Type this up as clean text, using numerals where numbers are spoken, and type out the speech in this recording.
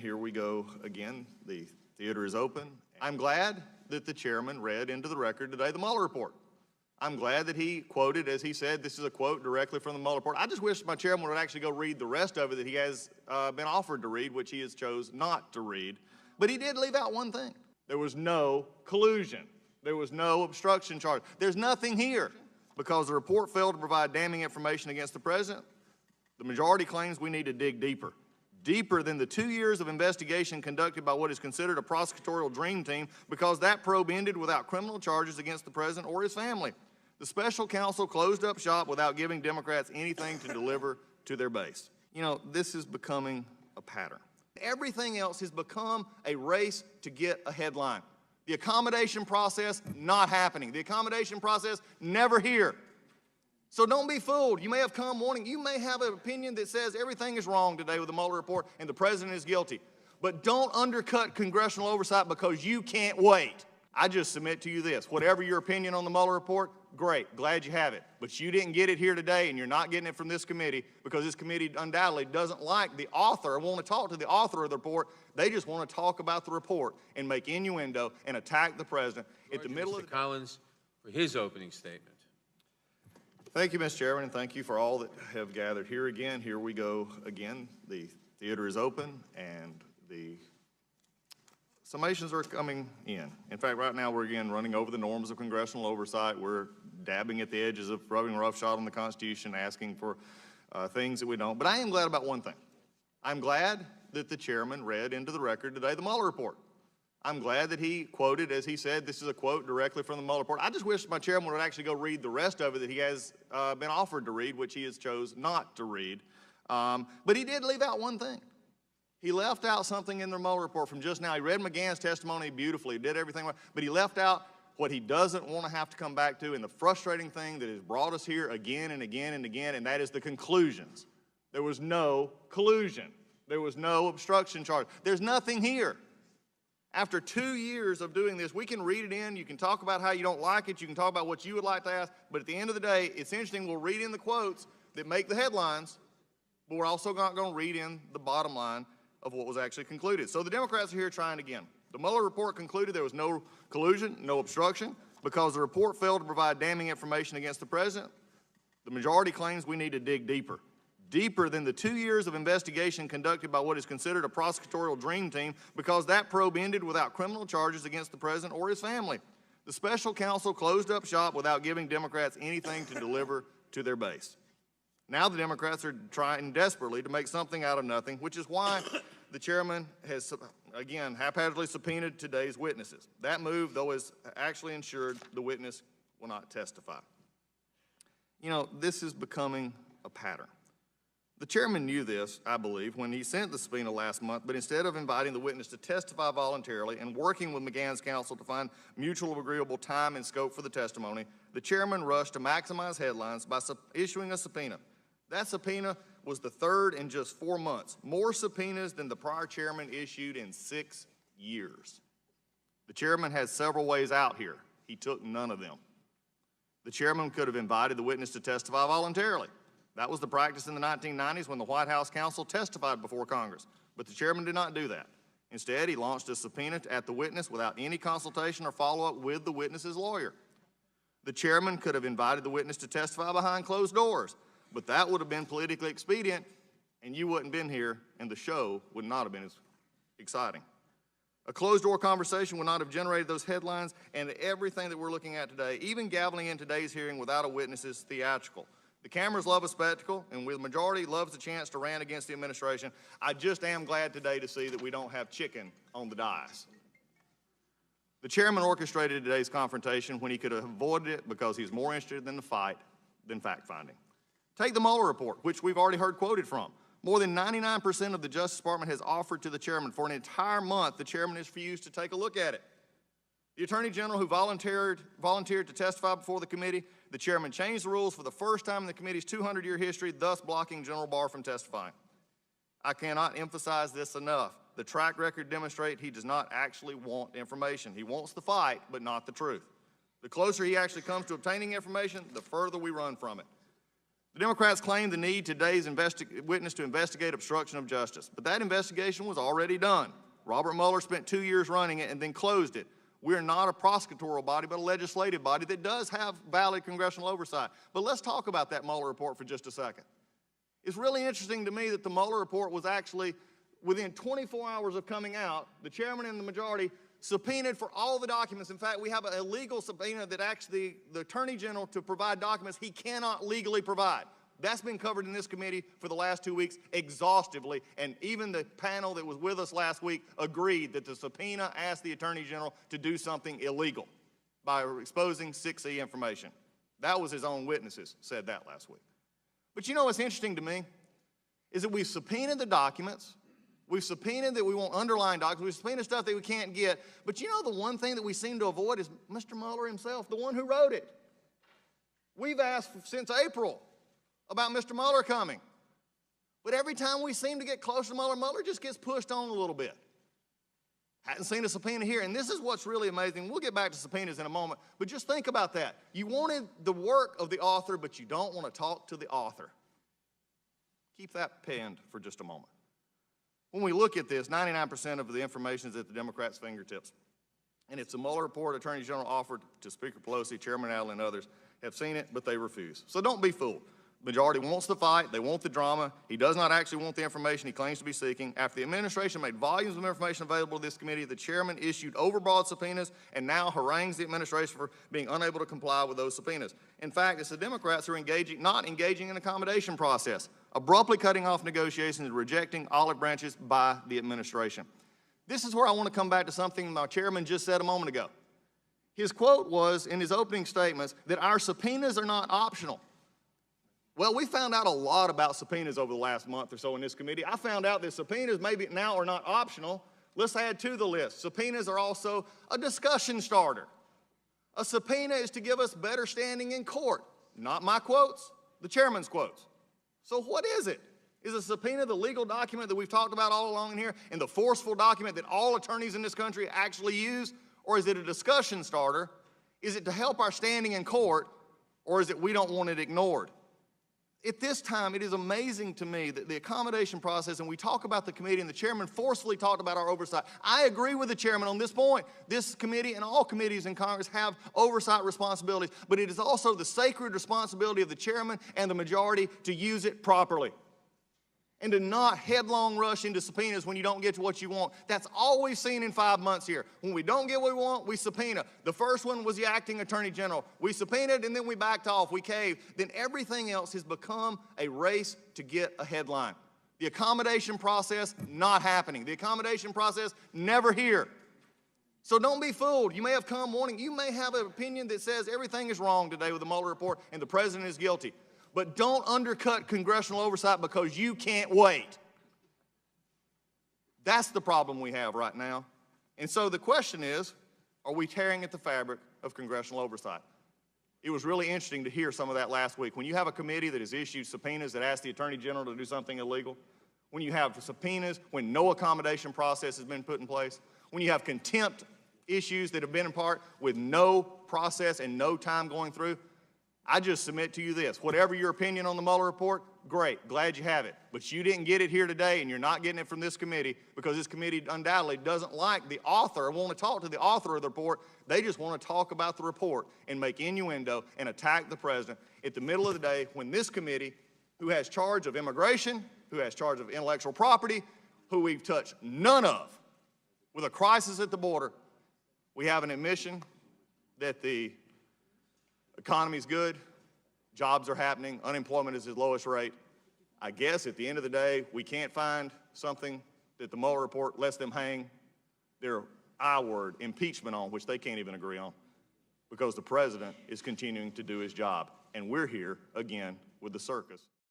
Here we go again. The theater is open. I'm glad that the chairman read into the record today the Mueller report. I'm glad that he quoted, as he said, this is a quote directly from the Mueller report. I just wish my chairman would actually go read the rest of it that he has been offered to read, which he has chose not to read. But he did leave out one thing. There was no collusion. There was no obstruction charge. There's nothing here. Because the report failed to provide damning information against the president, the majority claims we need to dig deeper. Deeper than the 2 years of investigation conducted by what is considered a prosecutorial dream team, because that probe ended without criminal charges against the president or his family. The special counsel closed up shop without giving Democrats anything to deliver to their base. You know, this is becoming a pattern. Everything else has become a race to get a headline. The accommodation process, not happening. The accommodation process, never here. So don't be fooled. You may have come morning. You may have an opinion that says everything is wrong today with the Mueller report and the president is guilty. But don't undercut congressional oversight because you can't wait. I just submit to you this. Whatever your opinion on the Mueller report, great, glad you have it. But you didn't get it here today, and you're not getting it from this committee because this committee undoubtedly doesn't like the author or want to talk to the author of the report. They just want to talk about the report and make innuendo and attack the president at the middle of the— Mr. Collins for his opening statement. Thank you, Mr. Chairman, and thank you for all that have gathered here again. Here we go again. The theater is open, and the summations are coming in. In fact, right now we're again running over the norms of congressional oversight. We're dabbing at the edges of rubbing roughshod on the Constitution, asking for things that we don't. But I am glad about one thing. I'm glad that the chairman read into the record today the Mueller report. I'm glad that he quoted, as he said, this is a quote directly from the Mueller report. I just wish my chairman would actually go read the rest of it that he has been offered to read, which he has chose not to read. But he did leave out one thing. He left out something in the Mueller report from just now. He read McGahn's testimony beautifully, did everything right, but he left out what he doesn't want to have to come back to, and the frustrating thing that has brought us here again and again and again, and that is the conclusions. There was no collusion. There was no obstruction charge. There's nothing here. After 2 years of doing this, we can read it in. You can talk about how you don't like it. You can talk about what you would like to ask. But at the end of the day, it's interesting. We'll read in the quotes that make the headlines, but we're also not going to read in the bottom line of what was actually concluded. So the Democrats are here trying again. The Mueller report concluded there was no collusion, no obstruction, because the report failed to provide damning information against the president. The majority claims we need to dig deeper. Deeper than the 2 years of investigation conducted by what is considered a prosecutorial dream team, because that probe ended without criminal charges against the president or his family. The special counsel closed up shop without giving Democrats anything to deliver to their base. Now the Democrats are trying desperately to make something out of nothing, which is why the chairman has, again, haphazardly subpoenaed today's witnesses. That move, though, has actually ensured the witness will not testify. You know, this is becoming a pattern. The chairman knew this, I believe, when he sent the subpoena last month, but instead of inviting the witness to testify voluntarily and working with McGahn's counsel to find mutual agreeable time and scope for the testimony, the chairman rushed to maximize headlines by issuing a subpoena. That subpoena was the third in just 4 months, more subpoenas than the prior chairman issued in 6 years. The chairman has several ways out here. He took none of them. The chairman could have invited the witness to testify voluntarily. That was the practice in the 1990s when the White House counsel testified before Congress, but the chairman did not do that. Instead, he launched a subpoena at the witness without any consultation or follow-up with the witness's lawyer. The chairman could have invited the witness to testify behind closed doors, but that would have been politically expedient, and you wouldn't have been here, and the show would not have been as exciting. A closed-door conversation would not have generated those headlines, and everything that we're looking at today, even gaveling in today's hearing without a witness, is theatrical. The cameras love a spectacle, and the majority loves the chance to rant against the administration. I just am glad today to see that we don't have chicken on the dais. The chairman orchestrated today's confrontation when he could have avoided it because he's more interested in the fight than fact-finding. Take the Mueller report, which we've already heard quoted from. More than 99% of the Justice Department has offered to the chairman. For an entire month, the chairman has refused to take a look at it. The Attorney General, who volunteered to testify before the committee, the chairman changed the rules for the first time in the committee's 200-year history, thus blocking General Barr from testifying. I cannot emphasize this enough. The track record demonstrates he does not actually want information. He wants the fight, but not the truth. The closer he actually comes to obtaining information, the further we run from it. The Democrats claim the need today's witness to investigate obstruction of justice, but that investigation was already done. Robert Mueller spent 2 years running it and then closed it. We're not a prosecutorial body, but a legislative body that does have valid congressional oversight. But let's talk about that Mueller report for just a second. It's really interesting to me that the Mueller report was actually, within 24 hours of coming out, the chairman and the majority subpoenaed for all the documents. In fact, we have an illegal subpoena that actually the Attorney General to provide documents he cannot legally provide. That's been covered in this committee for the last 2 weeks exhaustively, and even the panel that was with us last week agreed that the subpoena asked the Attorney General to do something illegal by exposing 6E information. That was his own witnesses said that last week. But you know what's interesting to me is that we've subpoenaed the documents, we've subpoenaed that we want underlying documents, we've subpoenaed stuff that we can't get, but you know the one thing that we seem to avoid is Mr. Mueller himself, the one who wrote it. We've asked since April about Mr. Mueller coming. But every time we seem to get closer to Mueller, Mueller just gets pushed on a little bit. Hadn't seen a subpoena here, and this is what's really amazing. We'll get back to subpoenas in a moment, but just think about that. You wanted the work of the author, but you don't want to talk to the author. Keep that penned for just a moment. When we look at this, 99% of the information is at the Democrats' fingertips. And it's a Mueller report Attorney General offered to Speaker Pelosi, Chairman Adler, and others have seen it, but they refuse. So don't be fooled. Majority wants the fight, they want the drama. He does not actually want the information he claims to be seeking. After the administration made volumes of information available to this committee, the chairman issued overbroad subpoenas and now harangues the administration for being unable to comply with those subpoenas. In fact, it's the Democrats who are not engaging in an accommodation process, abruptly cutting off negotiations and rejecting olive branches by the administration. This is where I want to come back to something my chairman just said a moment ago. His quote was, in his opening statements, that our subpoenas are not optional. Well, we found out a lot about subpoenas over the last month or so in this committee. I found out that subpoenas maybe now are not optional. Let's add to the list. Subpoenas are also a discussion starter. A subpoena is to give us better standing in court. Not my quotes, the chairman's quotes. So what is it? Is a subpoena the legal document that we've talked about all along in here and the forceful document that all attorneys in this country actually use? Or is it a discussion starter? Is it to help our standing in court? Or is it we don't want it ignored? At this time, it is amazing to me that the accommodation process, and we talk about the committee, and the chairman forcefully talked about our oversight. I agree with the chairman on this point. This committee and all committees in Congress have oversight responsibilities, but it is also the sacred responsibility of the chairman and the majority to use it properly and to not headlong rush into subpoenas when you don't get to what you want. That's all we've seen in 5 months here. When we don't get what we want, we subpoena. The first one was the acting attorney general. We subpoenaed and then we backed off, we caved. Then everything else has become a race to get a headline. The accommodation process, not happening. The accommodation process, never here. So don't be fooled. You may have come wanting, you may have an opinion that says everything is wrong today with the Mueller report and the president is guilty. But don't undercut congressional oversight because you can't wait. That's the problem we have right now. And so the question is, are we tearing at the fabric of congressional oversight? It was really interesting to hear some of that last week. When you have a committee that has issued subpoenas that ask the Attorney General to do something illegal, when you have subpoenas when no accommodation process has been put in place, when you have contempt issues that have been in part with no process and no time going through, I just submit to you this. Whatever your opinion on the Mueller report, great, glad you have it. But you didn't get it here today, and you're not getting it from this committee because this committee undoubtedly doesn't like the author or want to talk to the author of the report. They just want to talk about the report and make innuendo and attack the president at the middle of the day when this committee, who has charge of immigration, who has charge of intellectual property, who we've touched none of, with a crisis at the border, we have an admission that the economy's good, jobs are happening, unemployment is at lowest rate. I guess at the end of the day, we can't find something that the Mueller report lets them hang their I-word, impeachment on, which they can't even agree on, because the president is continuing to do his job. And we're here again with the circus.